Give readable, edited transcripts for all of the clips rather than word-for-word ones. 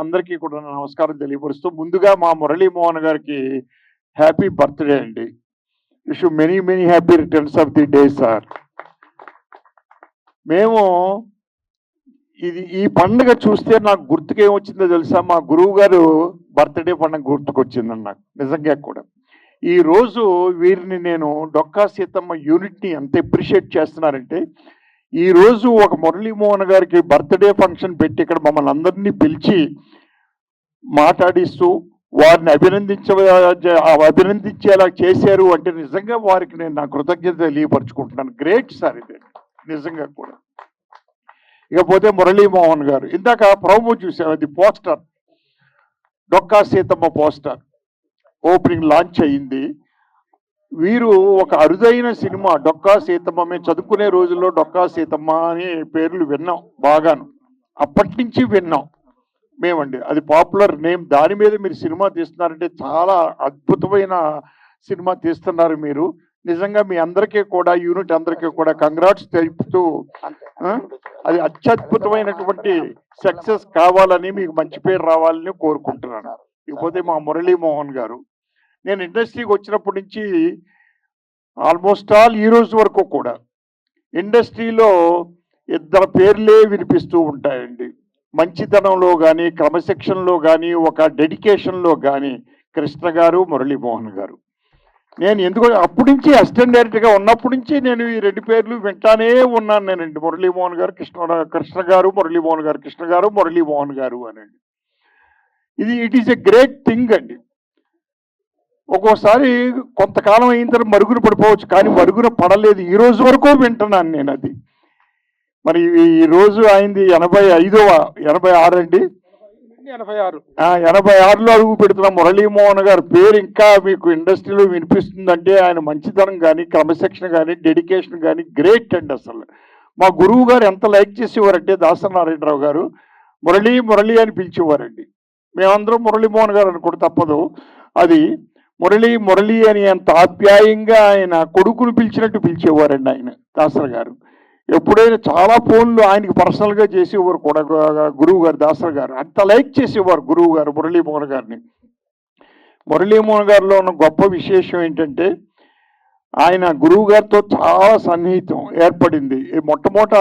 అందరికీ కూడా నమస్కారం తెలియపరుస్తూ ముందుగా మా మురళీమోహన్ గారికి హ్యాపీ బర్త్డే అండి. Wish many many happy returns of the day sir. మేము ఈ పండుగ చూస్తే నాకు గుర్తుకేమొచ్చిందో తెలుసా, మా గురువు గారు బర్త్డే పండుగ గుర్తుకొచ్చిందండి నాకు నిజంగా కూడా. ఈ రోజు వీరిని నేను డొక్కా సీతమ్మ యూనిట్ని ఎంత అప్రిషియేట్ చేస్తున్నారంటే, ఈ రోజు ఒక మురళీమోహన్ గారికి బర్త్డే ఫంక్షన్ పెట్టి ఇక్కడ మమ్మల్ని అందరినీ పిలిచి మాట్లాడిస్తూ వారిని అభినందించేలా చేశారు అంటే నిజంగా వారికి నేను నా కృతజ్ఞత తెలియపరుచుకుంటున్నాను. గ్రేట్ సార్ ఇది నిజంగా కూడా. ఇకపోతే మురళీమోహన్ గారు ఇందాక ప్రోమో చూసాం, అది poster, Dokka Seethamma poster opening launch అయ్యింది. వీరు ఒక అరుదైన సినిమా డొక్కా సీతమ్మ, మేము చదువుకునే రోజుల్లో డొక్కా సీతమ్మ అనే పేర్లు విన్నాం బాగాను, అప్పటి నుంచి విన్నాం మేమండి. అది పాపులర్ నేమ్. దాని మీద మీరు సినిమా తీస్తున్నారంటే చాలా అద్భుతమైన సినిమా తీస్తున్నారు మీరు. నిజంగా మీ అందరికీ కూడా యూనిట్ అందరికీ కూడా కంగ్రాట్స్ తెలుపుతూ అది అత్యద్భుతమైనటువంటి సక్సెస్ కావాలని, మీకు మంచి పేరు రావాలని కోరుకుంటున్నాను. ఇకపోతే మా మురళీమోహన్ గారు, నేను ఇండస్ట్రీకి వచ్చినప్పటి నుంచి ఆల్మోస్ట్ ఆల్ ఈ రోజు వరకు కూడా ఇండస్ట్రీలో ఇద్దరు పేర్లే వినిపిస్తూ ఉంటాయండి. మంచితనంలో కానీ, క్రమశిక్షణలో కానీ, ఒక డెడికేషన్లో కానీ కృష్ణ గారు, మురళీమోహన్ గారు. నేను ఎందుకు అప్పటి నుంచి అసిస్టెంట్ డైరెక్టర్గా ఉన్నప్పటి నుంచి నేను ఈ రెండు పేర్లు వింటానే ఉన్నాను నేనండి. మురళీమోహన్ గారు, కృష్ణ గారు, మురళీమోహన్ గారు, కృష్ణ గారు, మురళీమోహన్ గారు అనండి. It is a great thing అండి. ఒక్కోసారి కొంతకాలం అయిన తర్వాత మరుగున పడిపోవచ్చు, కానీ మరుగున పడలేదు. ఈ రోజు వరకు వింటున్నాను నేను అది. మరి ఈ రోజు అయింది 86 అండి, 86లో అడుగు పెడుతున్న మురళీమోహన్ గారి పేరు ఇంకా మీకు ఇండస్ట్రీలో వినిపిస్తుందంటే ఆయన మంచితనం కానీ, క్రమశిక్షణ కానీ, డెడికేషన్ కానీ గ్రేట్ అండి. అసలు మా గురువు గారు ఎంత లైక్ చేసేవారంటే దాసనారాయణరావు గారు మురళి అని పిలిచేవారండి. మేమందరం మురళీమోహన్ గారు అనుకుంటే తప్పదు. అది మురళి అని ఎంత ఆప్యాయంగా ఆయన కొడుకును పిలిచినట్టు పిలిచేవారండి ఆయన దాసర్ గారు. ఎప్పుడైనా చాలా ఫోన్లు ఆయనకి పర్సనల్గా చేసేవారు కూడా గురువు గారు, దాసర్ గారు అంత లైక్ చేసేవారు గురువు గారు మురళీమోహన్ గారిని. మురళీమోహన్ గారిలో ఉన్న గొప్ప విశేషం ఏంటంటే, ఆయన గురువు గారితో చాలా సన్నిహితం ఏర్పడింది. మొట్టమొదట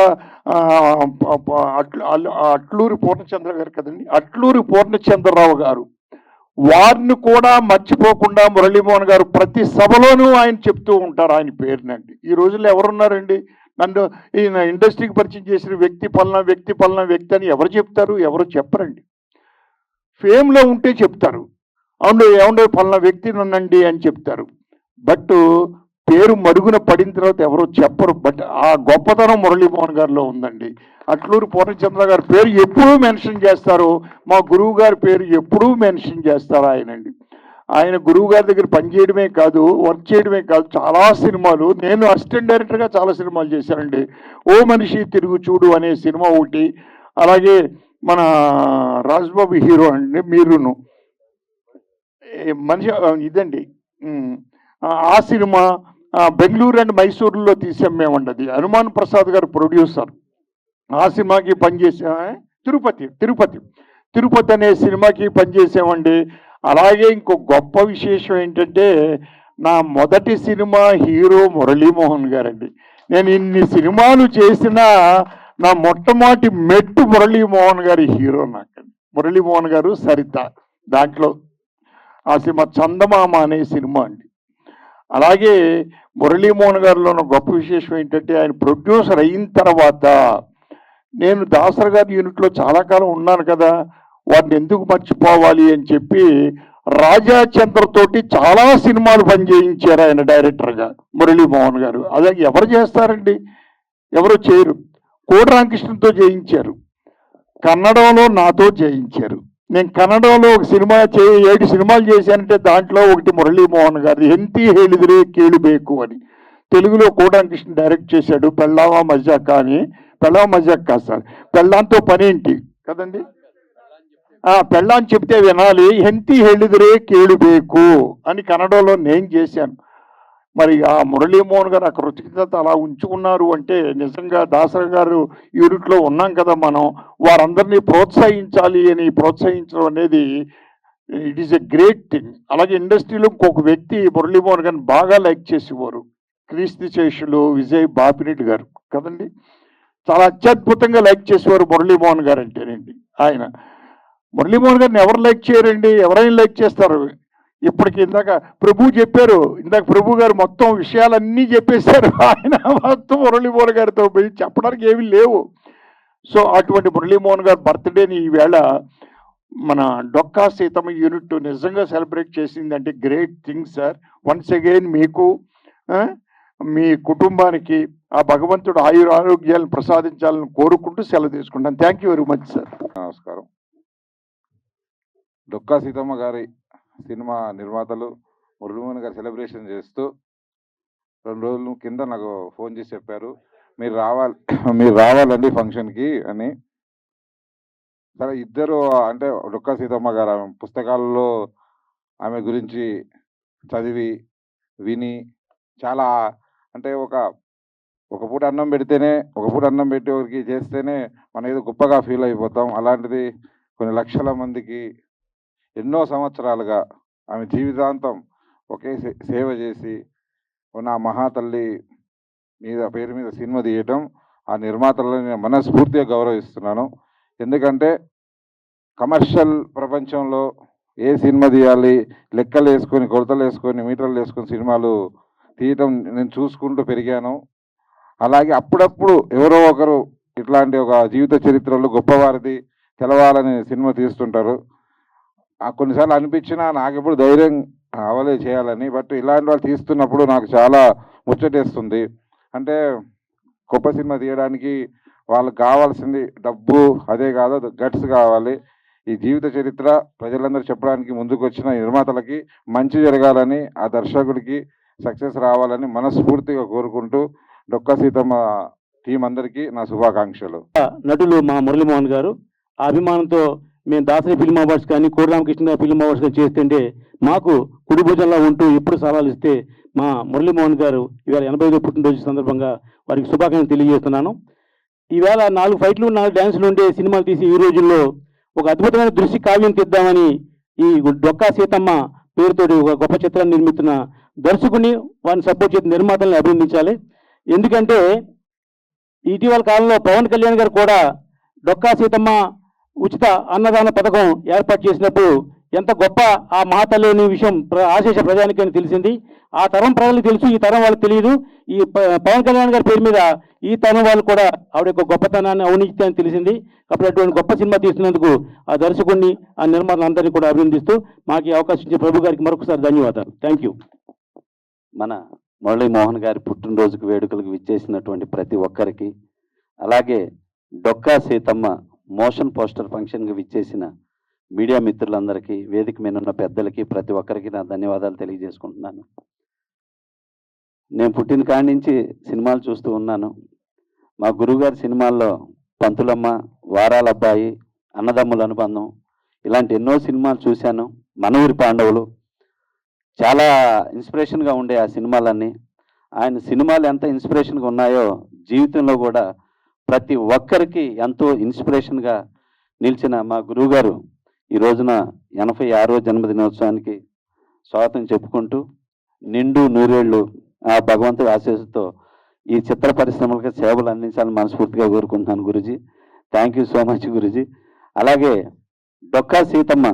అట్లూరి పూర్ణచంద్ర గారు కదండి, అట్లూరి పూర్ణచంద్రరావు గారు, వారిని కూడా మర్చిపోకుండా మురళీమోహన్ గారు ప్రతి సభలోనూ ఆయన చెప్తూ ఉంటారు ఆయన పేరునండి. ఈ రోజుల్లో ఎవరున్నారండి నన్ను ఈయన ఇండస్ట్రీకి పరిచయం చేసిన వ్యక్తి పలానా వ్యక్తి అని ఎవరు చెప్తారు? ఎవరు చెప్పరండి. ఫేమ్లో ఉంటే చెప్తారు, ఏమండే పలానా వ్యక్తి నన్నండి అని చెప్తారు. బట్ పేరు మరుగున పడిన తర్వాత ఎవరో చెప్పరు. బట్ ఆ గొప్పతనం మురళీమోహన్ గారిలో ఉందండి. అట్లూరి పూర్ణచంద్ర గారి పేరు ఎప్పుడూ మెన్షన్ చేస్తారు, మా గురువు గారి పేరు ఎప్పుడూ మెన్షన్ చేస్తారు ఆయనండి. ఆయన గురువు గారి దగ్గర పనిచేయడమే కాదు, వర్క్ చేయడమే కాదు, చాలా సినిమాలు, నేను అసిస్టెంట్ డైరెక్టర్గా చాలా సినిమాలు చేశానండి. ఓ మనిషి తిరుగు చూడు అనే సినిమా ఒకటి, అలాగే మన రాజ్బాబు హీరో అండి, మీరును మనిషి ఇదండి ఆ సినిమా. బెంగళూరు అండ్ మైసూరులో తీసాం మేమండి. అది హనుమాన్ ప్రసాద్ గారు ప్రొడ్యూసర్. ఆ సినిమాకి పనిచేసా. తిరుపతి అనే సినిమాకి పనిచేసామండి. అలాగే ఇంకో గొప్ప విశేషం ఏంటంటే, నా మొదటి సినిమా హీరో మురళీమోహన్ గారండి. నేను ఇన్ని సినిమాలు చేసినా నా మొట్టమొదటి మెట్టు మురళీమోహన్ గారి హీరో నాకండి. మురళీమోహన్ గారు, సరిత, దాంట్లో ఆ సినిమా చందమామ అనే సినిమా అండి. అలాగే మురళీమోహన్ గారిలో ఉన్న గొప్ప విశేషం ఏంటంటే, ఆయన ప్రొడ్యూసర్ అయిన తర్వాత నేను దాసర్ గారి యూనిట్లో చాలా కాలం ఉన్నాను కదా, వాటిని ఎందుకు మర్చిపోవాలి అని చెప్పి రాజా చంద్రతోటి చాలా సినిమాలు పనిచేయించారు ఆయన డైరెక్టర్గా మురళీమోహన్ గారు. అదే ఎవరు చేస్తారండి, ఎవరు చేయరు. కోడి రామకృష్ణతో చేయించారు, కన్నడంలో నాతో చేయించారు. నేను కన్నడంలో ఒక సినిమా 7 సినిమాలు చేశానంటే దాంట్లో ఒకటి మురళీమోహన్ గారు, ఎంతి ಹೇಳಿದ್ರೆ ಕೇಳಬೇಕು అని. తెలుగులో కోడి రామకృష్ణ డైరెక్ట్ చేశాడు, పెళ్ళామా మజాక అని. పెళ్ళామా మజాక్ కాదు సార్, పెళ్ళాంతో పనేంటి కదండి, పెళ్ళాన్ని చెప్తే వినాలి, ఎంతి ಹೇಳಿದ್ರೆ ಕೇಳಬೇಕು అని కన్నడలో నేను చేశాను. మరి ఆ మురళీమోహన్ గారు ఆ కృతజ్ఞత అలా ఉంచుకున్నారు అంటే నిజంగా దాసరి గారు యూనిట్లో ఉన్నాం కదా మనం, వారందరినీ ప్రోత్సహించాలి అని ప్రోత్సహించడం అనేది it is a great thing. అలాగే ఇండస్ట్రీలో ఇంకొక వ్యక్తి మురళీమోహన్ గారిని బాగా లైక్ చేసేవారు, క్రీస్తు శేషులు విజయ్ బాపిరెడ్డి గారు కదండి. చాలా అత్యద్భుతంగా లైక్ చేసేవారు మురళీమోహన్ గారు అంటేనండి. ఆయన మురళీమోహన్ గారిని ఎవరు లైక్ చేయరండి, ఎవరైనా లైక్ చేస్తారు. ఇప్పటికి ఇందాక ప్రభు చెప్పారు, ఇందాక ప్రభు గారు మొత్తం విషయాలన్నీ చెప్పేశారు. ఆయన మొత్తం మురళీమోహన్ గారితో పోయి చెప్పడానికి ఏమీ లేవు. సో అటువంటి మురళీమోహన్ గారి బర్త్డేని ఈవేళ మన డొక్కా సీతమ్మ యూనిట్ నిజంగా సెలబ్రేట్ చేసిందంటే great thing sir. Once again మీకు మీ కుటుంబానికి ఆ భగవంతుడు ఆరోగ్యాలను ప్రసాదించాలని కోరుకుంటూ సెలవు తీసుకుంటాను. Thank you very much sir. నమస్కారం. డొక్కా సీతమ్మ గారి సినిమా నిర్మాతలు మురళీమోహన్ గారు సెలబ్రేషన్ చేస్తూ 2 రోజుల కింద నాకు ఫోన్ చేసి చెప్పారు, మీరు రావాలండి ఫంక్షన్కి అని. సరే ఇద్దరు అంటే డొక్కా సీతమ్మ గారు ఆమె పుస్తకాలలో ఆమె గురించి చదివి విని చాలా అంటే ఒక పూట అన్నం పెడితేనే ఒక పూట అన్నం పెట్టి ఒకరికి చేస్తేనే మనం ఏదో గొప్పగా ఫీల్ అయిపోతాం. అలాంటిది కొన్ని లక్షల మందికి ఎన్నో సంవత్సరాలుగా ఆమె జీవితాంతం ఒకే సేవ చేసి ఉన్న మహాతల్లి పేరు మీద సినిమా తీయటం ఆ నిర్మాతలను నేను మనస్ఫూర్తిగా గౌరవిస్తున్నాను. ఎందుకంటే కమర్షియల్ ప్రపంచంలో ఏ సినిమా తీయాలి లెక్కలు వేసుకొని కొలతలు వేసుకొని మీటర్లు వేసుకొని సినిమాలు తీయటం నేను చూసుకుంటూ పెరిగాను. అలాగే అప్పుడప్పుడు ఎవరో ఒకరు ఇట్లాంటి ఒక జీవిత చరిత్రలో గొప్పవారిది తెలవాలని సినిమా తీస్తుంటారు. కొన్నిసార్లు అనిపించినా నాకు ఎప్పుడు ధైర్యం అవలే చేయాలని. బట్ ఇలాంటి వాళ్ళు తీస్తున్నప్పుడు నాకు చాలా ముచ్చటేస్తుంది. అంటే గొప్ప సినిమా తీయడానికి వాళ్ళకి కావాల్సింది డబ్బు అదే కాదు, గట్స్ కావాలి. ఈ జీవిత చరిత్ర ప్రజలందరూ చెప్పడానికి ముందుకు వచ్చిన నిర్మాతలకి మంచి జరగాలని, ఆ దర్శకుడికి సక్సెస్ రావాలని మనస్ఫూర్తిగా కోరుకుంటూ డొక్కా సీతమ్మ టీం అందరికీ నా శుభాకాంక్షలు. నటులు మా మురళీమోహన్ గారు ఆ అభిమానంతో మేము దాసరి ఫిల్మ్ అవార్డ్స్ కానీ కోడిరామకృష్ణ ఫిల్మ్ అవార్డ్స్ కానీ చేస్తుంటే మాకు కుడి భుజంలో ఉంటూ ఎప్పుడు సవాలు ఇస్తే మా మురళీమోహన్ గారు ఈవేళ 85వ పుట్టినరోజు సందర్భంగా వారికి శుభాకాంక్షలు తెలియజేస్తున్నాను. ఈవేళ 4 ఫైట్లు 4 డ్యాన్సులు ఉండే సినిమాలు తీసి ఈ రోజుల్లో ఒక అద్భుతమైన దృశ్య కావ్యం తీద్దామని ఈ డొక్కా సీతమ్మ పేరుతోటి ఒక గొప్ప చిత్రాన్ని నిర్మిస్తున్న దర్శకుని వారిని సపోర్ట్ చేసిన నిర్మాతలను అభినందించాలి. ఎందుకంటే ఇటీవల కాలంలో పవన్ కళ్యాణ్ గారు కూడా డొక్కా సీతమ్మ ఉచిత అన్నదాన పథకం ఏర్పాటు చేసినప్పుడు ఎంత గొప్ప ఆ మహాతల్లి అనే విషయం ఆశేష ప్రజానికని తెలిసింది. ఆ తరం ప్రజలకు తెలుసు, ఈ తరం వాళ్ళకి తెలియదు. ఈ పవన్ కళ్యాణ్ గారి పేరు మీద ఈ తరం వాళ్ళు కూడా ఆవిడ యొక్క గొప్పతనాన్ని ఔన్నత్యాన్ని తెలిసింది. అప్పుడు అటువంటి గొప్ప సినిమా తీస్తున్నందుకు ఆ దర్శకుడిని ఆ నిర్మాతలందరినీ కూడా అభినందిస్తూ మాకు ఈ అవకాశం ఇచ్చే ప్రభు గారికి మరొకసారి ధన్యవాదాలు. Thank you. మన మురళీమోహన్ గారి పుట్టినరోజుకు వేడుకలకు విచ్చేసినటువంటి ప్రతి ఒక్కరికి, అలాగే డొక్కా సీతమ్మ మోషన్ పోస్టర్ ఫంక్షన్కి విచ్చేసిన మీడియా మిత్రులందరికీ, వేదిక మీద ఉన్న పెద్దలకి, ప్రతి ఒక్కరికి నా ధన్యవాదాలు తెలియజేసుకుంటున్నాను. నేను పుట్టిన కాడి నుంచి సినిమాలు చూస్తూ ఉన్నాను. మా గురువుగారి సినిమాల్లో పంతులమ్మ, వారాల అబ్బాయి, అన్నదమ్ముల అనుబంధం ఇలాంటి ఎన్నో సినిమాలు చూశాను. మన ఊరి పాండవులు చాలా ఇన్స్పిరేషన్గా ఉండే ఆ సినిమాలన్నీ. ఆయన సినిమాలు ఎంత ఇన్స్పిరేషన్గా ఉన్నాయో జీవితంలో కూడా ప్రతి ఒక్కరికి ఎంతో ఇన్స్పిరేషన్గా నిలిచిన మా గురువుగారు ఈ రోజున 86వ జన్మదినోత్సవానికి స్వాగతం చెప్పుకుంటూ నిండు నూరేళ్లు ఆ భగవంతుడి ఆశీస్సుతో ఈ చిత్ర పరిశ్రమలకు సేవలు అందించాలని మనస్ఫూర్తిగా కోరుకుంటున్నాను Guruji. Thank you so much Guruji. అలాగే డొక్కా సీతమ్మ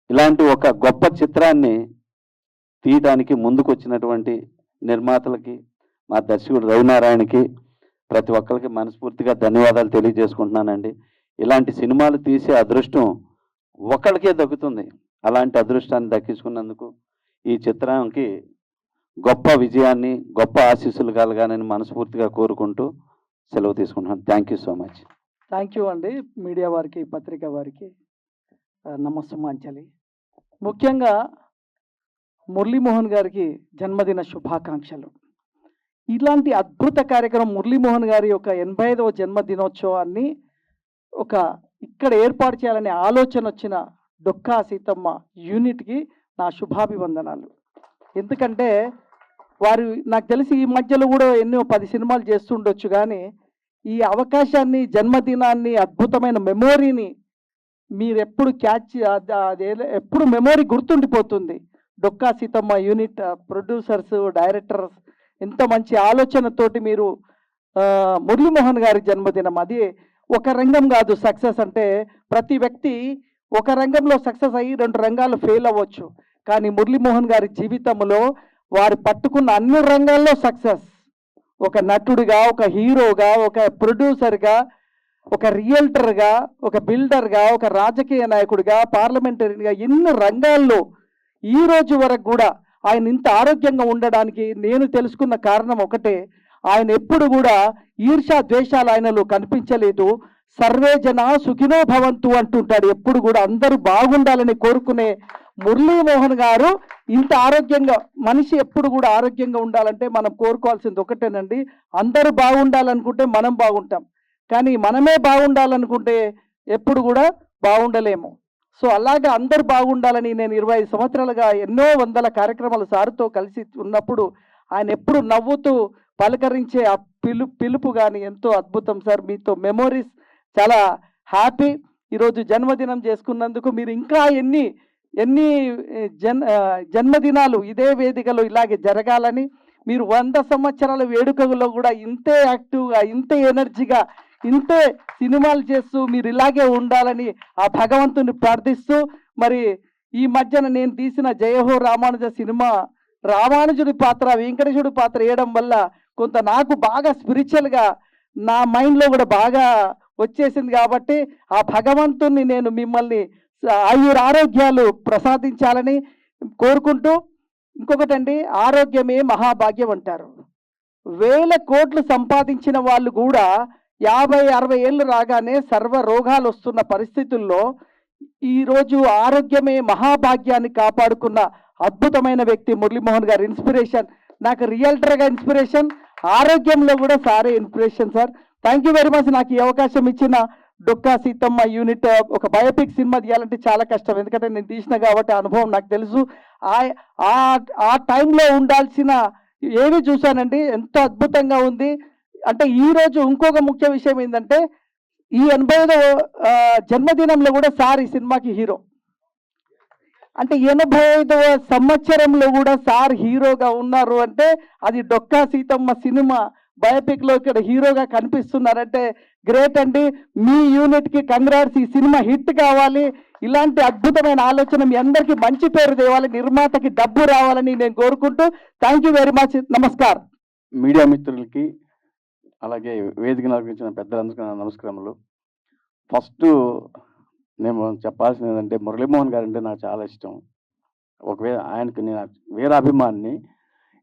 ఇలాంటి ఒక గొప్ప చిత్రాన్ని తీయడానికి ముందుకు వచ్చినటువంటి నిర్మాతలకి, మా దర్శకుడు రవినారాయణకి, ప్రతి ఒక్కరికి మనస్ఫూర్తిగా ధన్యవాదాలు తెలియజేసుకుంటున్నానండి. ఇలాంటి సినిమాలు తీసే అదృష్టం ఒకరికే దక్కుతుంది. అలాంటి అదృష్టాన్ని దక్కించుకున్నందుకు ఈ చిత్రానికి గొప్ప విజయాన్ని, గొప్ప ఆశీస్సులు కలగాలని మనస్ఫూర్తిగా కోరుకుంటూ సెలవు తీసుకుంటున్నాను. Thank you so much. Thank you అండి. మీడియా వారికి, పత్రికా వారికి నమస్సుమాంజలి. ముఖ్యంగా మురళీమోహన్ గారికి జన్మదిన శుభాకాంక్షలు. ఇలాంటి అద్భుత కార్యక్రమం మురళీమోహన్ గారి యొక్క 85వ జన్మదినోత్సవాన్ని ఇక్కడ ఏర్పాటు చేయాలనే ఆలోచన వచ్చిన డొక్కా సీతమ్మ యూనిట్కి నా శుభాభివందనాలు. ఎందుకంటే వారు నాకు తెలిసి ఈ మధ్యలో కూడా ఎన్నో 10 సినిమాలు చేస్తుండొచ్చు, కానీ ఈ అవకాశాన్ని, జన్మదినాన్ని, అద్భుతమైన మెమొరీని మీరు ఎప్పుడు క్యాచ్ అదే ఎప్పుడు మెమొరీ గుర్తుండిపోతుంది. Dokka Seethamma unit producers, directors ఎంత మంచి ఆలోచనతోటి మీరు మురళీమోహన్ గారి జన్మదినం, అది ఒక రంగం కాదు సక్సెస్ అంటే. ప్రతి వ్యక్తి ఒక రంగంలో సక్సెస్ అయ్యి 2 రంగాలు ఫెయిల్ అవ్వచ్చు, కానీ మురళీమోహన్ గారి జీవితంలో వారు పట్టుకున్న అన్ని రంగాల్లో సక్సెస్. ఒక నటుడిగా, ఒక హీరోగా, ఒక ప్రొడ్యూసర్గా, ఒక రియల్టర్గా, ఒక బిల్డర్గా, ఒక రాజకీయ నాయకుడిగా, పార్లమెంటరీగా, ఎన్ని రంగాల్లో ఈ రోజు వరకు కూడా ఆయన ఇంత ఆరోగ్యంగా ఉండడానికి నేను తెలుసుకున్న కారణం ఒకటే, ఆయన ఎప్పుడు కూడా ఈర్ష్య ద్వేషాలు ఆయనలో కనిపించలేదు. సర్వే జన సుఖినో భవంతు అంటుంటాడు. ఎప్పుడు కూడా అందరూ బాగుండాలని కోరుకునే మురళీమోహన్ గారు ఇంత ఆరోగ్యంగా, మనిషి ఎప్పుడు కూడా ఆరోగ్యంగా ఉండాలంటే మనం కోరుకోవాల్సింది ఒకటేనండి, అందరూ బాగుండాలనుకుంటే మనం బాగుంటాం, కానీ మనమే బాగుండాలనుకుంటే ఎప్పుడు కూడా బాగుండలేము. సో అలాగే అందరూ బాగుండాలని నేను 25 సంవత్సరాలుగా ఎన్నో వందల కార్యక్రమాలు సార్తో కలిసి ఉన్నప్పుడు ఆయన ఎప్పుడు నవ్వుతూ పలకరించే ఆ పిలుపు కానీ ఎంతో అద్భుతం సార్. మీతో మెమోరీస్ చాలా హ్యాపీ. ఈరోజు జన్మదినం చేసుకున్నందుకు మీరు ఇంకా ఎన్ని జన్మదినాలు ఇదే వేదికలో ఇలాగే జరగాలని, మీరు 100 సంవత్సరాల వేడుకల్లో కూడా ఇంతే యాక్టివ్గా, ఇంతే ఎనర్జీగా, ఇంతే సినిమాలు చేస్తూ మీరు ఇలాగే ఉండాలని ఆ భగవంతుని ప్రార్థిస్తూ, మరి ఈ మధ్యన నేను తీసిన జయహో రామానుజ సినిమా రామానుజుడి పాత్ర, వెంకటేశుడి పాత్ర వేయడం వల్ల కొంత నాకు బాగా స్పిరిచువల్గా నా మైండ్లో కూడా బాగా వచ్చేసింది. కాబట్టి ఆ భగవంతుణ్ణి నేను మిమ్మల్ని ఆరోగ్యాలు ప్రసాదించాలని కోరుకుంటూ, ఇంకొకటండి, ఆరోగ్యమే మహాభాగ్యం అంటారు. 1000 కోట్లు సంపాదించిన వాళ్ళు కూడా 50-60 ఏళ్ళు రాగానే సర్వ రోగాలు వస్తున్న పరిస్థితుల్లో ఈరోజు ఆరోగ్యమే మహాభాగ్యాన్ని కాపాడుకున్న అద్భుతమైన వ్యక్తి మురళీమోహన్ గారు. ఇన్స్పిరేషన్, నాకు రియల్టర్గా ఇన్స్పిరేషన్, ఆరోగ్యంలో కూడా సారే inspiration sir. Thank you very much. నాకు ఈ అవకాశం ఇచ్చిన డొక్కా సీతమ్మ యూనిట్, ఒక బయోపిక్ సినిమా తీయాలంటే చాలా కష్టం, ఎందుకంటే నేను తీసిన కాబట్టి అనుభవం నాకు తెలుసు. ఆ టైంలో ఉండాల్సిన ఏవి చూశానండి, ఎంతో అద్భుతంగా ఉంది. అంటే ఈరోజు ఇంకొక ముఖ్య విషయం ఏంటంటే, ఈ 85వ జన్మదినంలో కూడా సార్ ఈ సినిమాకి హీరో. అంటే 85వ సంవత్సరంలో కూడా సార్ హీరోగా ఉన్నారు అంటే అది డొక్కా సీతమ్మ సినిమా బయోపిక్లో ఇక్కడ హీరోగా కనిపిస్తున్నారంటే గ్రేట్ అండి. మీ యూనిట్కి కంగ్రాట్స్. ఈ సినిమా హిట్ కావాలి, ఇలాంటి అద్భుతమైన ఆలోచన మీ అందరికీ మంచి పేరు తేవాలి, నిర్మాతకి డబ్బు రావాలని నేను కోరుకుంటూ థ్యాంక్ యూ వెరీ మచ్. నమస్కారం. మీడియా మిత్రులకి, అలాగే వేదికను అలంకరించిన పెద్దలందరికీ నా నమస్కారములు. ఫస్ట్ నేను చెప్పాల్సింది ఏంటంటే, మురళీమోహన్ గారు అంటే నాకు చాలా ఇష్టం. ఆయనకి నేను వేరే అభిమానిని.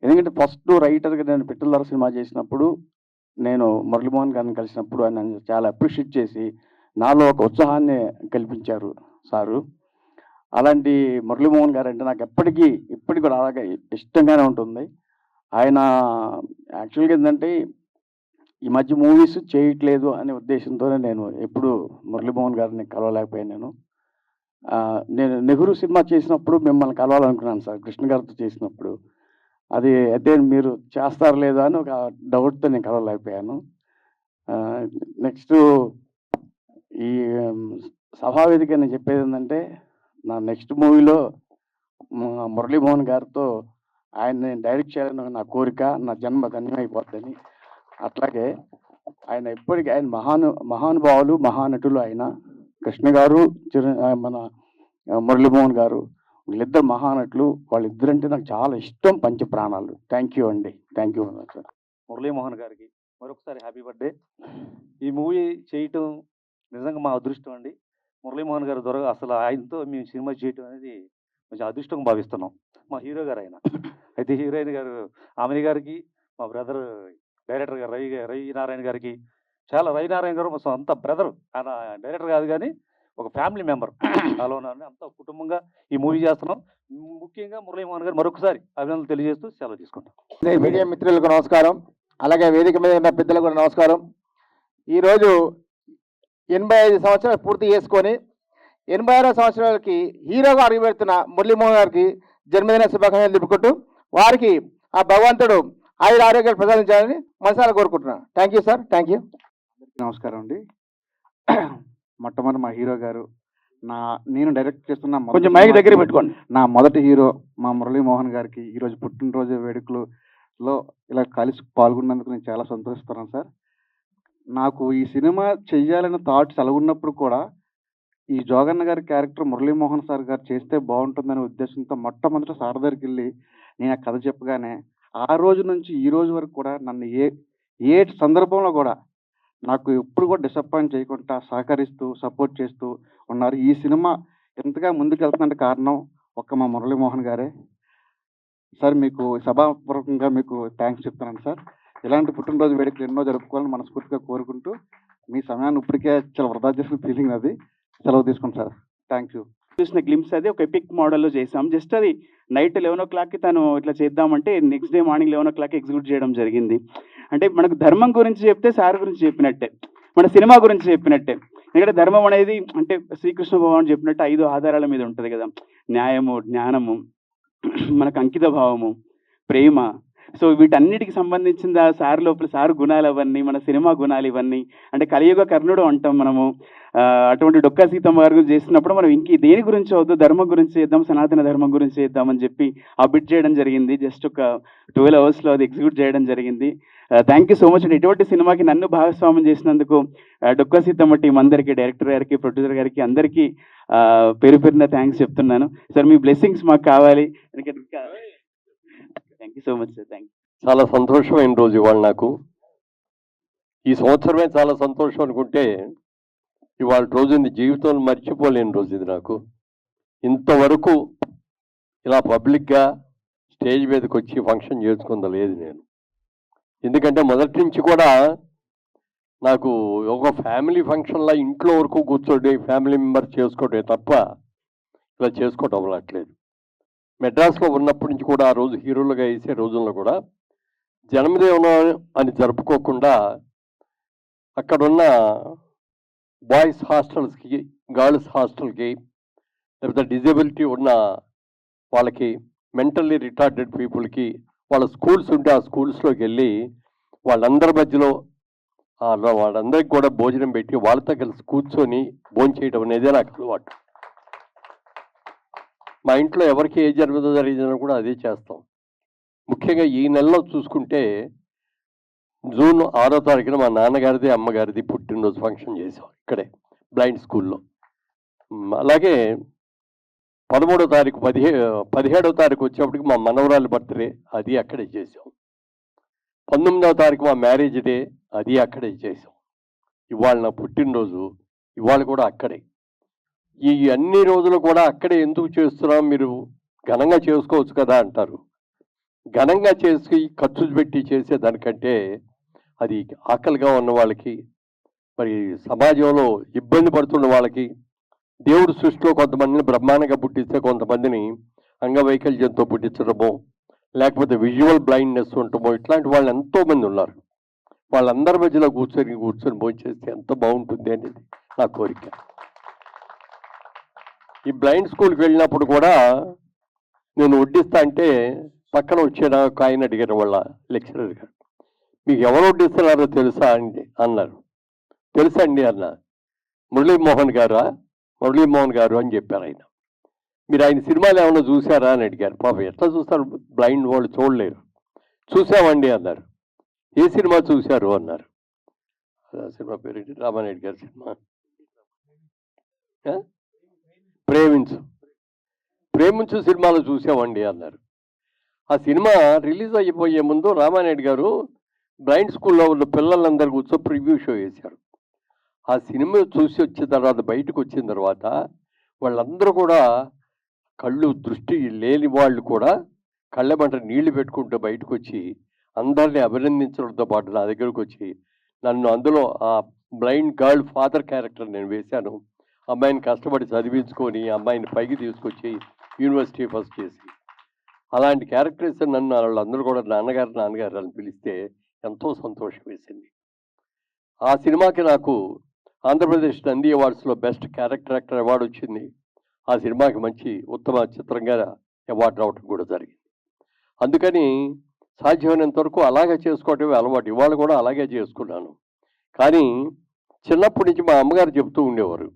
ఎందుకంటే ఫస్ట్ రైటర్గా నేను పిట్టల సినిమా చేసినప్పుడు, నేను మురళీమోహన్ గారిని కలిసినప్పుడు ఆయన చాలా అప్రిషియేట్ చేసి నాలో ఒక ఉత్సాహాన్ని కల్పించారు సారు. అలాంటి మురళీమోహన్ గారు అంటే నాకు ఇప్పటికీ కూడా అలాగే ఇష్టంగానే ఉంటుంది. ఆయన యాక్చువల్గా ఏంటంటే ఈ మధ్య మూవీస్ చేయట్లేదు అనే ఉద్దేశంతోనే నేను ఎప్పుడు మురళీమోహన్ గారిని కలవలేకపోయాను. నేను నెహ్రూ సినిమా చేసినప్పుడు మిమ్మల్ని కలవాలనుకున్నాను సార్, కృష్ణ గారితో చేసినప్పుడు. అది అయితే మీరు చేస్తారు లేదా అని ఒక డౌట్తో నేను కలవలేకపోయాను. నెక్స్ట్ ఈ సభావేదిక నేను చెప్పేది ఏంటంటే, నా నెక్స్ట్ మూవీలో మురళీమోహన్ గారితో ఆయన డైరెక్ట్ చేయాలని నా కోరిక, నా జన్మ ధన్యమైపోద్దని. అట్లాగే ఆయన ఎప్పటికీ ఆయన మహానుభావులు, మహానటులు. ఆయన కృష్ణ గారు, మన మురళీమోహన్ గారు, వీళ్ళిద్దరు మహానటులు. వాళ్ళిద్దరంటే నాకు చాలా ఇష్టం, పంచ ప్రాణాలు. థ్యాంక్ యూ అండి. Thank you sir. మురళీమోహన్ గారికి మరొకసారి హ్యాపీ బర్త్డే. ఈ మూవీ చేయటం నిజంగా మా అదృష్టం అండి. మురళీమోహన్ గారు ద్వారా అసలు ఆయనతో మేము సినిమా చేయటం అనేది కొంచెం అదృష్టంగా భావిస్తున్నాం. మా హీరో గారు ఆయన. అయితే హీరోయిన్ గారు ఆమెని గారికి, మా బ్రదర్ డైరెక్టర్ గారు రవి నారాయణ గారికి, చాలా రవి నారాయణ గారు మా సొంత బ్రదర్. ఆయన డైరెక్టర్ కాదు కానీ ఒక ఫ్యామిలీ మెంబర్ అలా ఉన్నారని అంత కుటుంబంగా ఈ మూవీ చేస్తున్నాం. ముఖ్యంగా మురళీమోహన్ గారు మరొకసారి అభినందనలు తెలియజేస్తూ సెలవు తీసుకుంటాం. మీడియా మిత్రులకు నమస్కారం, అలాగే వేదిక మీద ఉన్న పెద్దలకు కూడా నమస్కారం. ఈరోజు 85 సంవత్సరాలు పూర్తి చేసుకొని 86వ సంవత్సరాలకి హీరోగా అడుగుపెడుతున్న మురళీమోహన్ గారికి జన్మదిన శుభాకాంక్షలు తెలుపుకుంటూ, వారికి ఆ భగవంతుడు ఆయుర ఆరోగ్యాలు ప్రసాదించాలని మనసారా కోరుకుంటున్నాను. Thank you sir, thank you. నమస్కారం అండి. మొట్టమొదటి మా హీరో గారు, నేను డైరెక్ట్ చేస్తున్న కొంచెం మైక్ దగ్గర పెట్టుకోండి. నా మొదటి హీరో మా మురళీమోహన్ గారికి ఈరోజు పుట్టినరోజు వేడుకలలో ఇలా కలిసి పాల్గొన్నందుకు నేను చాలా సంతోషిస్తున్నాను సార్. నాకు ఈ సినిమా చెయ్యాలని థాట్స్ ఉన్నప్పుడు కూడా ఈ జోగన్న గారి క్యారెక్టర్ మురళీమోహన్ సార్ గారు చేస్తే బాగుంటుందనే ఉద్దేశంతో మొట్టమొదటి సార్ దగ్గరికి వెళ్ళి నేను ఆ కథ చెప్పగానే ఆ రోజు నుంచి ఈ రోజు వరకు కూడా నన్ను ఏ సందర్భంలో కూడా నాకు ఎప్పుడు కూడా డిసప్పాయింట్ చేయకుండా సహకరిస్తూ సపోర్ట్ చేస్తూ ఉన్నారు. ఈ సినిమా ఎంతగా ముందుకు వెళ్తుందంటే కారణం ఒక్క మా మురళీమోహన్ గారే సార్. మీకు సభాపూర్వకంగా మీకు థ్యాంక్స్ చెప్తున్నాను సార్. ఇలాంటి పుట్టినరోజు వేడుకలు ఎన్నో జరుపుకోవాలని మనస్ఫూర్తిగా కోరుకుంటూ మీ సమయాన్ని ఇప్పటికే చాలా వృధా చేసిన ఫీలింగ్ అది. సెలవు తీసుకుంటాను సార్. Thank you. చూసిన గ్లిమ్స్ అది ఒక ఎపిక్ మోడల్లో చేసాం. జస్ట్ అది నైట్ 11 తను ఇట్లా చేద్దామంటే నెక్స్ట్ డే మార్నింగ్ 11 ఎగ్జిక్యూట్ చేయడం జరిగింది. అంటే మనకు ధర్మం గురించి చెప్తే సార్ గురించి చెప్పినట్టే, మన సినిమా గురించి చెప్పినట్టే. ఎందుకంటే ధర్మం అనేది అంటే శ్రీకృష్ణ భగవాన్ చెప్పినట్టు 5 ఆధారాల మీద ఉంటుంది కదా. న్యాయము, జ్ఞానము, మనకు అంకిత భావము, ప్రేమ. సో వీటన్నిటికి సంబంధించిన సార్ లోపల సార్ గుణాలు అవన్నీ, మన సినిమా గుణాలు ఇవన్నీ. అంటే కలియుగ కర్ణుడు అంటాం మనము. అటువంటి డొక్కా సీతమ్మ గారి గురించి చేస్తున్నప్పుడు మనం ఇంక దేని గురించి వద్దు, ధర్మం గురించి చేద్దాం, సనాతన ధర్మం గురించి చేద్దామని చెప్పి ఆ బిట్ చేయడం జరిగింది. జస్ట్ ఒక 12 అవర్స్లో అది ఎగ్జిక్యూట్ చేయడం జరిగింది. థ్యాంక్ యూ సో మచ్ అండి. ఇటువంటి సినిమాకి నన్ను భాగస్వామ్యం చేసినందుకు డొక్కా సీతమ్మ టీం అందరికీ, డైరెక్టర్ గారికి, ప్రొడ్యూసర్ గారికి అందరికీ పేరు పేరున థ్యాంక్స్ చెప్తున్నాను సార్. మీ బ్లెస్సింగ్స్ మాకు కావాలి. Thank you so much sir. Thank you. చాలా సంతోషమైన రోజు ఇవాళ నాకు. ఈ సంవత్సరమే చాలా సంతోషం అనుకుంటే ఇవాళ రోజుని జీవితంలో మర్చిపోలేని రోజు ఇది నాకు. ఇంతవరకు ఇలా పబ్లిక్గా స్టేజ్ మీదకి వచ్చి ఫంక్షన్ చేసుకుందా లేదు నేను. ఎందుకంటే మొదటి నుంచి కూడా నాకు ఒక ఫ్యామిలీ ఫంక్షన్లా ఇంట్లో వరకు కూర్చోండి ఫ్యామిలీ మెంబర్స్ చేసుకోవటమే తప్ప ఇలా చేసుకోవటం అవ్వట్లేదు. మెడ్రాస్లో ఉన్నప్పటి నుంచి కూడా ఆ రోజు హీరోలుగా వేసే రోజుల్లో కూడా జన్మదినం అని జరుపుకోకుండా అక్కడున్న బాయ్స్ హాస్టల్స్కి, గర్ల్స్ హాస్టల్కి, లేకపోతే డిజబిలిటీ ఉన్న వాళ్ళకి, మెంటల్లీ రిటార్డెడ్ పీపుల్కి వాళ్ళ స్కూల్స్ ఉంటే ఆ స్కూల్స్లోకి వెళ్ళి వాళ్ళందరి మధ్యలో వాళ్ళందరికీ కూడా భోజనం పెట్టి వాళ్ళతో కలిసి కూర్చొని భోజనం చేయడం అనేదే నాకు అలవాటు. మా ఇంట్లో ఎవరికి ఏ జరిగిందో కూడా అదే చేస్తాం. ముఖ్యంగా ఈ నెలలో చూసుకుంటే జూన్ 6వ తారీఖున మా నాన్నగారిది అమ్మగారిది పుట్టినరోజు ఫంక్షన్ చేసాం ఇక్కడే బ్లైండ్ స్కూల్లో. అలాగే 13వ తారీఖు 17వ తారీఖు వచ్చేప్పటికి మా మనవరాలి బర్త్డే, అది అక్కడే చేసాం. 19వ తారీఖు మా మ్యారేజ్ డే, అది అక్కడే చేసాం. ఇవాళ నా పుట్టినరోజు, ఇవాళ కూడా అక్కడే. ఈ అన్ని రోజులు కూడా అక్కడే ఎందుకు చేస్తున్నాం, మీరు ఘనంగా చేసుకోవచ్చు కదా అంటారు. ఘనంగా చేసి ఖర్చు పెట్టి చేసేదానికంటే అది ఆకలిగా ఉన్న వాళ్ళకి, మరి సమాజంలో ఇబ్బంది పడుతున్న వాళ్ళకి, దేవుడు సృష్టిలో కొంతమందిని బ్రహ్మాండంగా పుట్టిస్తే కొంతమందిని అంగవైకల్యంతో పుట్టించడమో, లేకపోతే విజువల్ బ్లైండ్నెస్ ఉండటమో, ఇట్లాంటి వాళ్ళు ఎంతోమంది ఉన్నారు. వాళ్ళందరి మధ్యలో కూర్చొని భోజనం చేస్తే ఎంత బాగుంటుంది అనేది నా కోరిక. ఈ బ్లైండ్ స్కూల్కి వెళ్ళినప్పుడు కూడా నేను వడ్డిస్తా అంటే పక్కన వచ్చే నాకు ఆయన అడిగారు వాళ్ళ లెక్చరర్ గారు, మీకు ఎవరు వడ్డిస్తున్నారో తెలుసా అండి అన్నారు. తెలుసా అండి అన్న. మురళీమోహన్ గారు అని చెప్పారు ఆయన. మీరు ఆయన సినిమాలు ఏమైనా చూసారా అని అడిగారు. పాపం ఎట్లా చూస్తారు, బ్లైండ్ వాళ్ళు చూడలేరు. చూసామండి అన్నారు. ఏ సినిమా చూశారు అన్నారు. సినిమా పేరు రామానాయుడు గారి సినిమా ప్రేమించు సినిమాలు చూసామండి అన్నారు. ఆ సినిమా రిలీజ్ అయిపోయే ముందు రామానాయుడు గారు బ్లైండ్ స్కూల్లో ఉన్న పిల్లలందరూ కూర్చో ప్రివ్యూ షో వేశారు. ఆ సినిమా చూసి వచ్చిన తర్వాత బయటకు వచ్చిన తర్వాత వాళ్ళందరూ కూడా దృష్టి లేని వాళ్ళు కూడా కళ్ళెమంట నీళ్లు పెట్టుకుంటూ బయటకు వచ్చి అందరినీ అభినందించడంతో పాటు నా దగ్గరకు వచ్చి నన్ను అందులో ఆ బ్లైండ్ గర్ల్ ఫాదర్ క్యారెక్టర్ నేను వేశాను. అమ్మాయిని కష్టపడి చదివించుకొని అమ్మాయిని పైకి తీసుకొచ్చి యూనివర్సిటీ ఫస్ట్ చేసి అలాంటి క్యారెక్టర్స్ నన్ను వాళ్ళందరూ కూడా నాన్నగారు అని పిలిస్తే ఎంతో సంతోషం వేసింది. ఆ సినిమాకి నాకు ఆంధ్రప్రదేశ్ నంది అవార్డ్స్లో బెస్ట్ క్యారెక్టర్ యాక్టర్ అవార్డు వచ్చింది. ఆ సినిమాకి మంచి ఉత్తమ చిత్రంగా అవార్డు రావడం కూడా జరిగింది. అందుకని సాధ్యమైనంత వరకు అలాగే చేసుకోవటమే అలవాటు. ఇవాళ కూడా అలాగే చేసుకున్నాను. కానీ చిన్నప్పటి నుంచి మా అమ్మగారు చెప్తూ ఉండేవారు,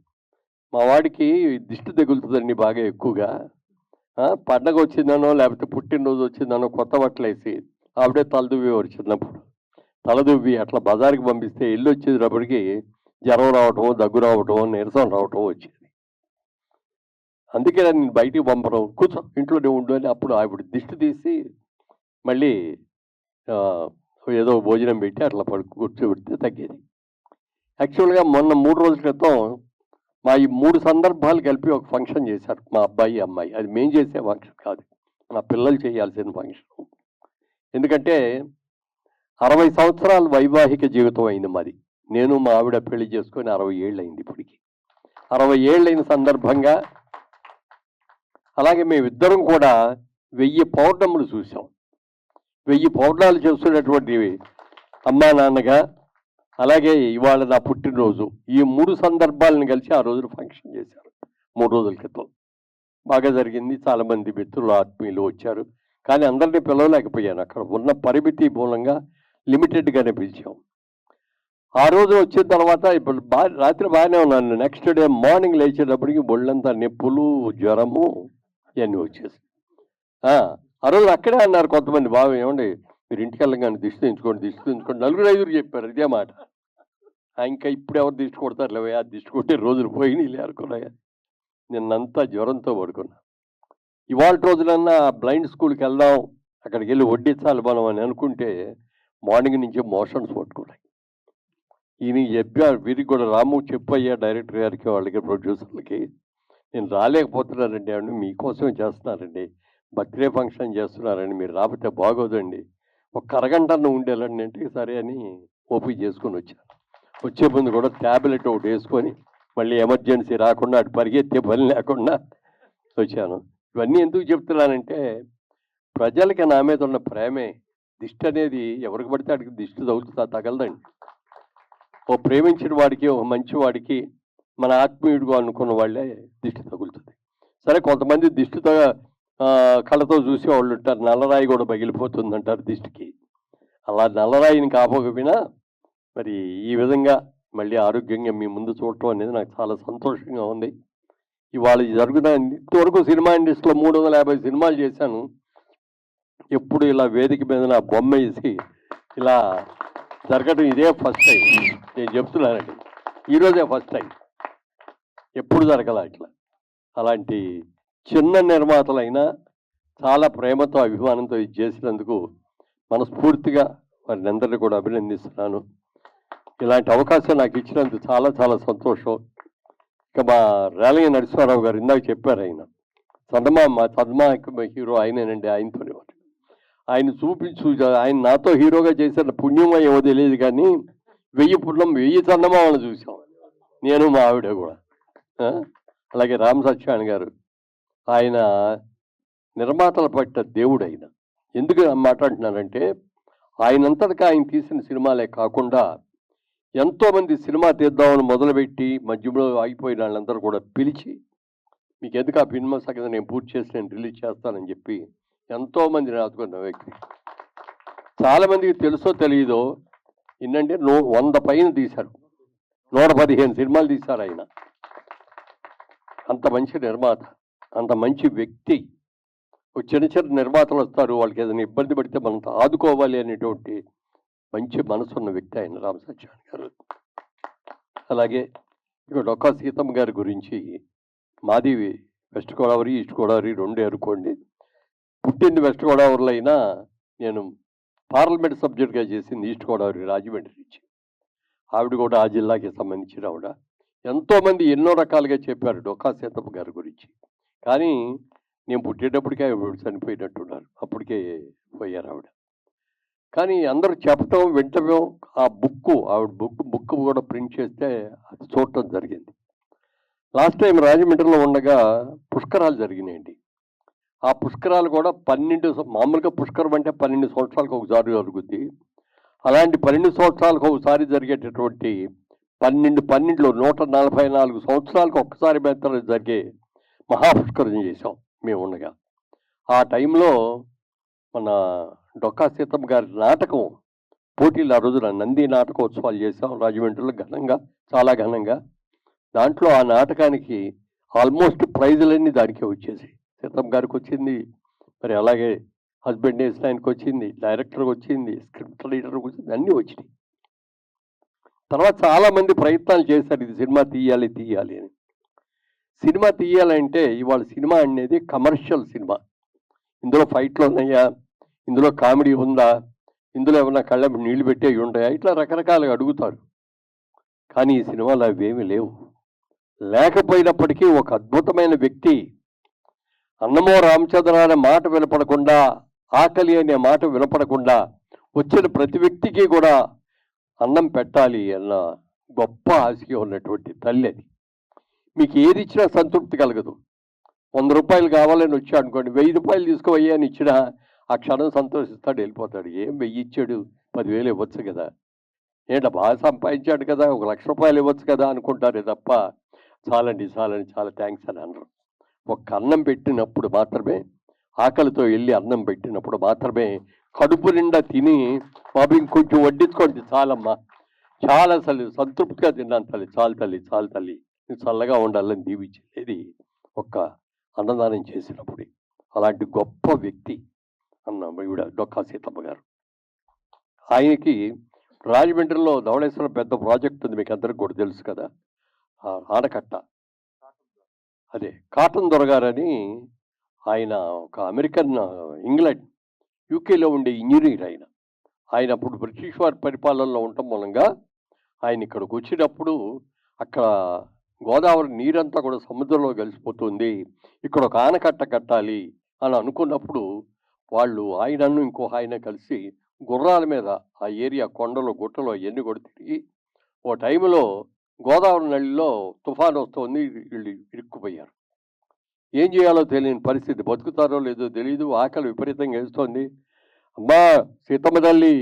మా వాడికి దిష్టి తగులుతుందండి బాగా ఎక్కువగా. పండగ వచ్చిందనో లేకపోతే పుట్టినరోజు వచ్చిందనో కొత్త బట్టలు వేసి ఆవిడే తలదువ్వేవారు చిన్నప్పుడు. తలదువ్వి అట్లా బజార్కి పంపిస్తే ఇల్లు వచ్చేటప్పటికి జ్వరం రావటం, దగ్గు రావటం, నీరసం రావటం వచ్చేది. అందుకే నేను బయటికి పంపడం, కూర్చో ఇంట్లోనే ఉండు అని అప్పుడు ఆవిడ దిష్టి తీసి మళ్ళీ ఏదో భోజనం పెట్టి అట్లా కూర్చోబెడితే తగ్గేది. యాక్చువల్గా మొన్న 3 రోజుల క్రితం మా ఈ 3 సందర్భాలు కలిపి ఒక ఫంక్షన్ చేశారు మా అబ్బాయి అమ్మాయి. అది మేం చేసే ఫంక్షన్ కాదు, నా పిల్లలు చేయాల్సిన ఫంక్షన్. ఎందుకంటే 60 సంవత్సరాల వైవాహిక జీవితం అయింది మాది. నేను మా ఆవిడ పెళ్లి చేసుకొని 60 ఏళ్ళు అయింది. ఇప్పటికి 60 ఏళ్ళైన సందర్భంగా అలాగే మేమిద్దరం కూడా 1000 పౌర్ణములు చూసాం. 1000 పౌర్ణాలు చేస్తున్నటువంటి అమ్మా నాన్నగా, అలాగే ఇవాళ నా పుట్టినరోజు, ఈ 3 సందర్భాలను కలిసి ఆ రోజున ఫంక్షన్ చేశారు 3 రోజుల క్రితం. బాగా జరిగింది. చాలామంది మిత్రులు ఆత్మీయులు వచ్చారు. కానీ అందరినీ పిలవలేకపోయాను, అక్కడ ఉన్న పరిమితి మూలంగా లిమిటెడ్గానే పిలిచాం. ఆ రోజు వచ్చిన తర్వాత ఇప్పుడు రాత్రి బాగానే ఉన్నాను. నెక్స్ట్ డే మార్నింగ్ లేచేటప్పటికి ఒళ్ళంతా నొప్పులు, జ్వరము ఇవన్నీ వచ్చేసి ఆ రోజు అక్కడే అన్నారు కొంతమంది, బాగా ఏమండి మీరు ఇంటికి వెళ్ళగానే దిష్టి తెంచుకోండి 4-5 చెప్పారు ఇదే మాట. ఇంకా ఇప్పుడు ఎవరు దిష్టి కొడతారు లేవే, ఆ దిష్టి కొట్టే రోజులు పోయినాయి అనుకున్నాయా. నిన్నంతా జ్వరంతో పడుకున్నా. ఇవాళ రోజులన్నా బ్లైండ్ స్కూల్కి వెళ్దాం, అక్కడికి వెళ్ళి వడ్డించాలి మనం అని అనుకుంటే మార్నింగ్ నుంచి మోషన్స్ పట్టుకున్నాయి. ఈయన చెప్పారు, వీరికి కూడా రాము చెప్పయ్యా డైరెక్టర్ గారికి, వాళ్ళకి, ప్రొడ్యూసర్లకి, నేను రాలేకపోతున్నానండి అండి, మీకోసమే చేస్తున్నారండి, బర్త్డే ఫంక్షన్ చేస్తున్నారండి, మీరు రాకపోతే బాగోదండి, ఒక అరగంట ఉండేలండి అంటే సరే అని ఓపిక చేసుకొని వచ్చాను. వచ్చే ముందు కూడా ట్యాబ్లెట్ ఒకటి వేసుకొని మళ్ళీ ఎమర్జెన్సీ రాకుండా అటు పరిగెత్తే పని లేకుండా వచ్చాను. ఇవన్నీ ఎందుకు చెప్తున్నానంటే ప్రజలకి నా మీద ఉన్న ప్రేమే. దిష్టి అనేది ఎవరికి పడితే అడిగి దిష్టి తగలదండి. ఓ ప్రేమించిన వాడికి, ఓ మంచి వాడికి, మన ఆత్మీయుడిగా అనుకున్న వాళ్ళే దిష్టి తగులుతుంది. సరే, కొంతమంది దిష్టితో కళ్ళతో చూసే వాళ్ళు ఉంటారు, నల్లరాయి కూడా పగిలిపోతుంది అంటారు దిష్టికి. అలా నల్లరాయిని కాపోకపోయినా మరి ఈ విధంగా మళ్ళీ ఆరోగ్యంగా మీ ముందు చూడటం అనేది నాకు చాలా సంతోషంగా ఉంది. ఇవాళ జరుగుతున్న ఇంతవరకు సినిమా ఇండస్ట్రీలో 350 సినిమాలు చేశాను. ఎప్పుడు ఇలా వేదిక మీద నా బొమ్మ వేసి ఇలా జరగడం ఇదే ఫస్ట్ టైం. నేను చెప్తున్నానండి, ఈరోజే ఫస్ట్ టైం. ఎప్పుడు జరగల ఇట్లా. అలాంటి చిన్న నిర్మాతలైనా చాలా ప్రేమతో, అభిమానంతో ఇది చేసినందుకు మనస్ఫూర్తిగా వారిని అందరినీ కూడా అభినందిస్తున్నాను. ఇలాంటి అవకాశం నాకు ఇచ్చినందుకు చాలా చాలా సంతోషం. ఇక మా రేలంగి నరసింహారావు గారు ఇందాక చెప్పారు, ఆయన చందమా హీరో ఆయనేనండి. ఆయనతోనే ఆయన ఆయన నాతో హీరోగా చేసిన పుణ్యమో ఏమో తెలియదు కానీ 1000 చందమామను చూసాం నేను, మా ఆవిడ కూడా. అలాగే రామ్ సత్యాన్ గారు, ఆయన నిర్మాతల పట్ల దేవుడు. ఆయన ఎందుకు మాట్లాడుతున్నానంటే ఆయనంతటిగా ఆయన తీసిన సినిమాలే కాకుండా ఎంతోమంది సినిమా తీద్దామని మొదలుపెట్టి మధ్యలో ఆగిపోయిన వాళ్ళందరూ కూడా పిలిచి, మీకు ఎందుకు ఆ సినిమా సగం నేను పూర్తి చేసి నేను రిలీజ్ చేస్తానని చెప్పి ఎంతోమందిని ఆదుకున్న వ్యక్తి. చాలామందికి తెలుసో తెలియదో, ఏంటంటే 100 పైన తీశారు, 115 సినిమాలు తీశారు ఆయన. అంత మంచి నిర్మాత, అంత మంచి వ్యక్తి. చిన్న చిన్న నిర్మాతలు వస్తారు, వాళ్ళకి ఏదైనా ఇబ్బంది పడితే మనం ఆదుకోవాలి అనేటువంటి మంచి మనసున్న వ్యక్తి ఆయన రామ్ సత్యాన్ గారు. అలాగే ఇక డొక్కా సీతమ్మ గారి గురించి, మాది వెస్ట్ గోదావరి, ఈస్ట్ గోదావరి 2 అనుకోండి. పుట్టింది వెస్ట్ గోదావరిలో అయినా నేను పార్లమెంట్ సబ్జెక్ట్గా చేసింది ఈస్ట్ గోదావరి, రాజమండ్రి నుంచి. ఆవిడ కూడా ఆ జిల్లాకి సంబంధించిన ఆవిడ. ఎంతోమంది ఎన్నో రకాలుగా చెప్పారు డొక్కా సీతమ్మ గారి గురించి. కానీ నేను పుట్టేటప్పటికే ఆవిడ చనిపోయినట్టున్నారు, అప్పటికే పోయారు ఆవిడ. కానీ అందరూ చెప్పటం వింటం, ఆ ఆవిడ బుక్ కూడా ప్రింట్ చేస్తే అది చూడటం జరిగింది. లాస్ట్ టైం రాజమండ్రిలో ఉండగా పుష్కరాలు జరిగినాయండి. ఆ పుష్కరాలు కూడా 12, మామూలుగా పుష్కరం అంటే 12 సంవత్సరాలకు ఒకసారి జరుగుద్ది. అలాంటి 12 సంవత్సరాలకు ఒకసారి జరిగేటటువంటి 12లో 144 సంవత్సరాలకు ఒక్కసారి మాత్రం జరిగే మహాపుష్కరం చేశాం మేము ఉండగా. ఆ టైంలో మన డొక్కా సీతమ్మ గారి నాటకం పోటీలు ఆ రోజున నంది నాటకోత్సవాలు చేసాం రాజమండ్రిలో ఘనంగా, చాలా ఘనంగా. దాంట్లో ఆ నాటకానికి ఆల్మోస్ట్ ప్రైజులన్నీ దానికే వచ్చేసాయి. సీతమ్మ గారికి వచ్చింది, మరి అలాగే హస్బెండ్ వేసిన ఆయనకు వచ్చింది, డైరెక్టర్కి వచ్చింది, స్క్రిప్ట్ రైటర్కి వచ్చింది, అన్నీ వచ్చినాయి. తర్వాత చాలామంది ప్రయత్నాలు చేశారు ఇది సినిమా తీయాలి తీయాలి అని. సినిమా తీయాలంటే ఇవాళ సినిమా అనేది కమర్షియల్ సినిమా. ఇందులో ఫైట్లు ఉన్నాయా, ఇందులో కామెడీ ఉందా, ఇందులో ఏమన్నా కళ్ళ నీళ్లు పెట్టేవి ఉంటాయా, ఇట్లా రకరకాలుగా అడుగుతారు. కానీ ఈ సినిమాలో అవేమీ లేవు. లేకపోయినప్పటికీ ఒక అద్భుతమైన వ్యక్తి అన్నమో రామచంద్ర అనే మాట వినపడకుండా, ఆకలి అనే మాట వినపడకుండా వచ్చిన ప్రతి వ్యక్తికి కూడా అన్నం పెట్టాలి అన్న గొప్ప ఆశగా ఉన్నటువంటి తల్లి అది. మీకు ఏది ఇచ్చినా సంతృప్తి కలగదు. 100 రూపాయలు కావాలని వచ్చా అనుకోండి, 1000 రూపాయలు తీసుకోవయ్యా అని ఇచ్చినా ఆ క్షణం సంతోషిస్తాడు, వెళ్ళిపోతాడు. ఏం 1000 ఇచ్చాడు, 10,000 ఇవ్వచ్చు కదా, ఏంటో బాగా సంపాదించాడు కదా, 1,00,000 రూపాయలు ఇవ్వచ్చు కదా అనుకుంటారే తప్ప చాలండి చాలని చాలా థ్యాంక్స్ అని అనరు. ఒక్క అన్నం పెట్టినప్పుడు మాత్రమే, ఆకలితో వెళ్ళి అన్నం పెట్టినప్పుడు మాత్రమే కడుపు నిండా తిని బాబు ఇంకొంచెం వడ్డించుకోండి చాలమ్మా, చాలా అసలు సంతృప్తిగా తిన్నాను తల్లి, చాలు తల్లి, చాలు తల్లి, నువ్వు చల్లగా ఉండాలని దీవించేది ఒక్క అన్నదానం చేసినప్పుడు. అలాంటి గొప్ప వ్యక్తి అన్న ఈవిడ డొక్కా సీతమ్మ గారు. ఆయనకి రాజమండ్రిలో ధవళేశ్వరం పెద్ద ప్రాజెక్ట్ ఉంది, మీకు అందరికి కూడా తెలుసు కదా, ఆనకట్ట. అదే కాటన్ దొరగారని ఆయన ఒక అమెరికన్, ఇంగ్లాండ్, యూకేలో ఉండే ఇంజనీర్. ఆయన అప్పుడు బ్రిటిష్ వారి పరిపాలనలో ఉండటం మూలంగా ఆయన ఇక్కడికి వచ్చినప్పుడు అక్కడ గోదావరి నీరంతా కూడా సముద్రంలో కలిసిపోతుంది, ఇక్కడ ఒక ఆనకట్ట కట్టాలి అని అనుకున్నప్పుడు వాళ్ళు ఆయనను ఇంకో ఆయన కలిసి గుర్రాల మీద ఆ ఏరియా కొండలు గుట్టలు అవన్నీ కూడా తిరిగి ఓ టైంలో గోదావరి నదిలో తుఫాను వస్తుంది, వీళ్ళు ఇరుక్కుపోయారు. ఏం చేయాలో తెలియని పరిస్థితి, బతుకుతారో లేదో తెలియదు, ఆకలి విపరీతంగా వేస్తోంది. అమ్మా సీతమ్మ తల్లి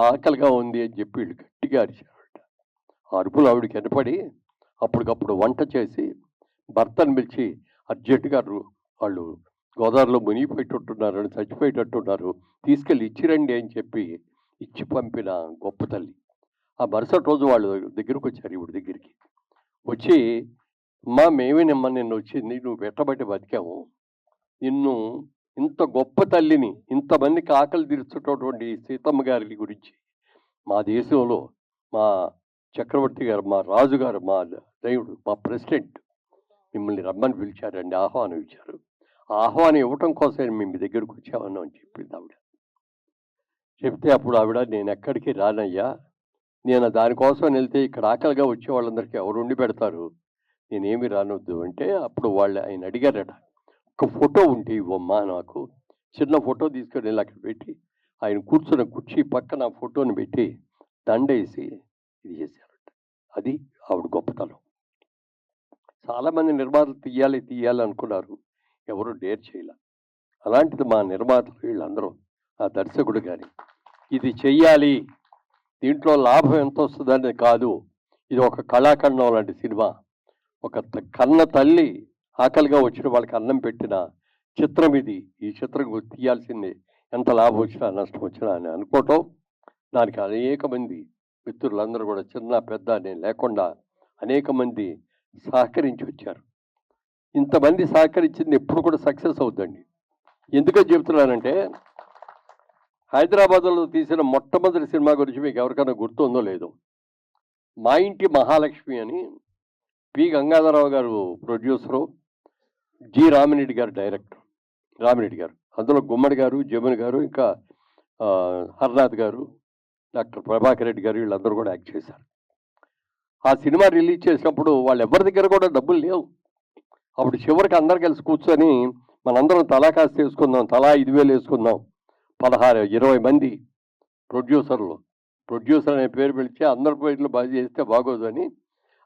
ఆకలిగా ఉంది అని చెప్పి వీళ్ళు గట్టిగా అరిచారట. ఆ అరుపులు ఆవిడకి వినపడి అప్పటికప్పుడు వంట చేసి భర్తను పిలిచి అర్జెంటుగా వాళ్ళు గోదావరిలో మునిగిపోయేటట్టున్నారు, చచ్చిపోయేటట్టున్నారు, తీసుకెళ్ళి ఇచ్చిరండి అని చెప్పి ఇచ్చి పంపిన గొప్ప తల్లి. ఆ మరుసటి రోజు వాళ్ళు దగ్గరకు వచ్చారు, ఈవిడ దగ్గరికి వచ్చి, అమ్మా మేమేనమ్మా నిన్ను వచ్చింది, నువ్వు పెట్టబట్టి బతికాము, నిన్ను ఇంత గొప్ప తల్లిని, ఇంతమందికి ఆకలి తీర్చున్నటువంటి సీతమ్మ గారి గురించి మా దేశంలో మా చక్రవర్తి గారు, మా రాజుగారు, మా దేవుడు, మా ప్రెసిడెంట్ మిమ్మల్ని రమ్మని పిలిచారండి, ఆహ్వానం ఇచ్చారు. ఆహ్వానం ఇవ్వటం కోసం మేము మీ దగ్గరకు వచ్చామన్నా అని చెప్పింది ఆవిడ. చెప్తే అప్పుడు ఆవిడ, నేను ఎక్కడికి రానయ్యా, నేను దానికోసం వెళ్తే ఇక్కడ ఆకలిగా వచ్చే వాళ్ళందరికీ ఎవరు ఉండి పెడతారు, నేనేమి రానొద్దు అంటే అప్పుడు వాళ్ళు ఆయన అడిగారట, ఒక ఫోటో ఉంటే ఇవ్వమ్మా నాకు. చిన్న ఫోటో తీసుకొని వెళ్ళి అక్కడ పెట్టి ఆయన కూర్చున్న కుర్చీ పక్కన ఫోటోని పెట్టి దండేసి ఇది చేశారట. అది ఆవిడ గొప్పతనం. చాలామంది నిర్మాతలు తీయాలి తీయాలి అనుకున్నారు, ఎవరు డేర్ చేయాల. అలాంటిది మా నిర్మాతలు వీళ్ళందరూ, ఆ దర్శకుడు కానీ ఇది చెయ్యాలి, దీంట్లో లాభం ఎంత వస్తుందని కాదు, ఇది ఒక కళాఖండం లాంటి సినిమా, ఒక కన్న తల్లి ఆకలిగా వచ్చిన వాళ్ళకి అన్నం పెట్టిన చిత్రం ఇది. ఈ చిత్రం తీయాల్సిందే, ఎంత లాభం వచ్చినా నష్టం వచ్చినా అని అనుకోవటం. దానికి అనేక మంది మిత్రులందరూ కూడా చిన్న పెద్ద అని లేకుండా అనేక మంది సహకరించి వచ్చారు. ఇంతమంది సహకరించింది ఎప్పుడు కూడా సక్సెస్ అవుతుందండి. ఎందుకని చెప్తున్నానంటే, హైదరాబాద్లో తీసిన మొట్టమొదటి సినిమా గురించి మీకు ఎవరికైనా గుర్తుందో లేదో, మా ఇంటి మహాలక్ష్మి అని పి గంగాధరరావు గారు ప్రొడ్యూసరు, జి రామిరెడ్డి గారు డైరెక్టర్. రామిరెడ్డి గారు, అందులో గుమ్మడి గారు, జమున గారు, ఇంకా హర్నాథ్ గారు, డాక్టర్ ప్రభాకర్ రెడ్డి గారు, వీళ్ళందరూ కూడా యాక్ట్ చేశారు. ఆ సినిమా రిలీజ్ చేసినప్పుడు వాళ్ళు ఎవరి దగ్గర కూడా డబ్బులు లేవు. అప్పుడు చివరికి అందరు కలిసి కూర్చొని మనందరం తలా కాస్త వేసుకుందాం, తలా 5,000 వేసుకుందాం, 16-20 మంది ప్రొడ్యూసర్లు, ప్రొడ్యూసర్ అనే పేరు పిలిచి అందరి పేర్లు బాగా చేస్తే బాగోదు అని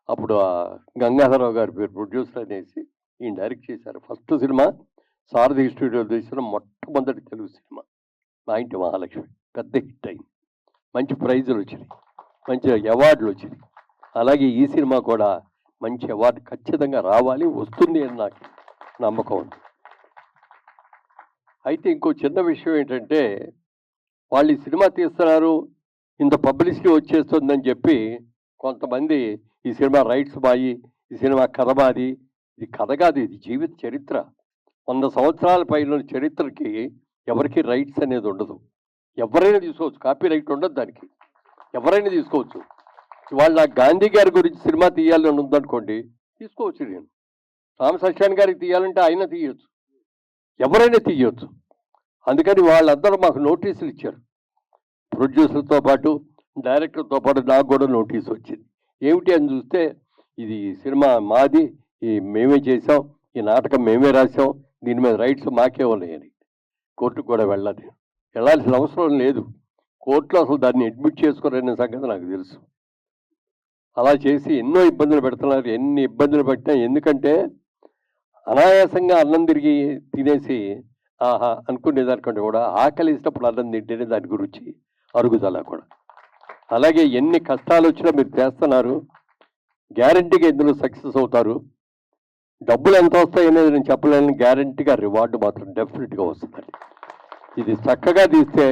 అప్పుడు ఆ గంగాధరరావు గారి పేరు ప్రొడ్యూసర్ అనేసి ఈయన డైరెక్ట్ చేశారు. ఫస్ట్ సినిమా సారథి స్టూడియోలో తీసిన మొట్టమొదటి తెలుగు సినిమా మా ఇంటి మహాలక్ష్మి. పెద్ద హిట్ అయింది, మంచి ప్రైజులు వచ్చినాయి, మంచి అవార్డులు వచ్చినాయి. అలాగే ఈ సినిమా కూడా మంచి అవార్డు ఖచ్చితంగా రావాలి, వస్తుంది అని నాకు నమ్మకం ఉంది. అయితే ఇంకో చిన్న విషయం ఏంటంటే, వాళ్ళు ఈ సినిమా తీస్తున్నారు, ఇంత పబ్లిసిటీ వచ్చేస్తుందని చెప్పి కొంతమంది ఈ సినిమా రైట్స్ బాయి, ఈ సినిమా కథ బాది. ఇది కథ కాదు, ఇది జీవిత చరిత్ర. 100 సంవత్సరాల పైన చరిత్రకి ఎవరికి రైట్స్ అనేది ఉండదు. ఎవరైనా తీసుకోవచ్చు, కాపీ రైట్ ఉండదు దానికి, ఎవరైనా తీసుకోవచ్చు. ఇవాళ నాకు గాంధీ గారి గురించి సినిమా తీయాలని ఉందనుకోండి, తీసుకోవచ్చు. నేను రామసత్యాన్ గారికి తీయాలంటే ఆయన తీయొచ్చు, ఎవరైనా తీయొచ్చు. అందుకని వాళ్ళందరూ మాకు నోటీసులు ఇచ్చారు. ప్రొడ్యూసర్తో పాటు డైరెక్టర్తో పాటు నాకు కూడా నోటీస్ వచ్చింది. ఏమిటి అని చూస్తే, ఇది సినిమా మాది, మేమే చేసాం, ఈ నాటకం మేమే రాసాం, దీని మీద రైట్స్ మాకే ఉన్నాయని. కోర్టుకు కూడా వెళ్ళాల్సిన అవసరం లేదు. కోర్టులో అసలు దాన్ని అడ్మిట్ చేసుకోరనే సంగతి నాకు తెలుసు. అలా చేసి ఎన్నో ఇబ్బందులు పెడుతున్నారు. ఎన్ని ఇబ్బందులు పెట్టినా, ఎందుకంటే అనాయాసంగా అన్నం తిరిగి తినేసి ఆహా అనుకునేదానికంటే కూడా ఆకలి ఇచ్చినప్పుడు అన్నం తింటేనే దాని గురించి అరుగుదల కూడా. అలాగే ఎన్ని కష్టాలు వచ్చినా మీరు చేస్తున్నారు, గ్యారంటీగా ఇందులో సక్సెస్ అవుతారు. డబ్బులు ఎంత వస్తాయి అనేది నేను చెప్పలేను, గ్యారంటీగా రివార్డు మాత్రం డెఫినెట్గా వస్తుందండి. ఇది చక్కగా తీస్తే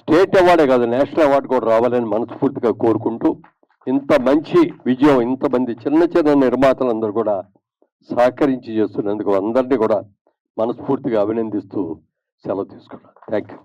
స్టేట్ అవార్డే కాదు, నేషనల్ అవార్డు కూడా రావాలని మనస్ఫూర్తిగా కోరుకుంటూ, ఇంత మంచి విజయం ఇంతమంది చిన్న చిన్న నిర్మాతలందరూ కూడా సహకరించి చేస్తున్నందుకు అందరినీ కూడా మనస్ఫూర్తిగా అభినందిస్తూ సెలవు తీసుకున్నాను. Thank you.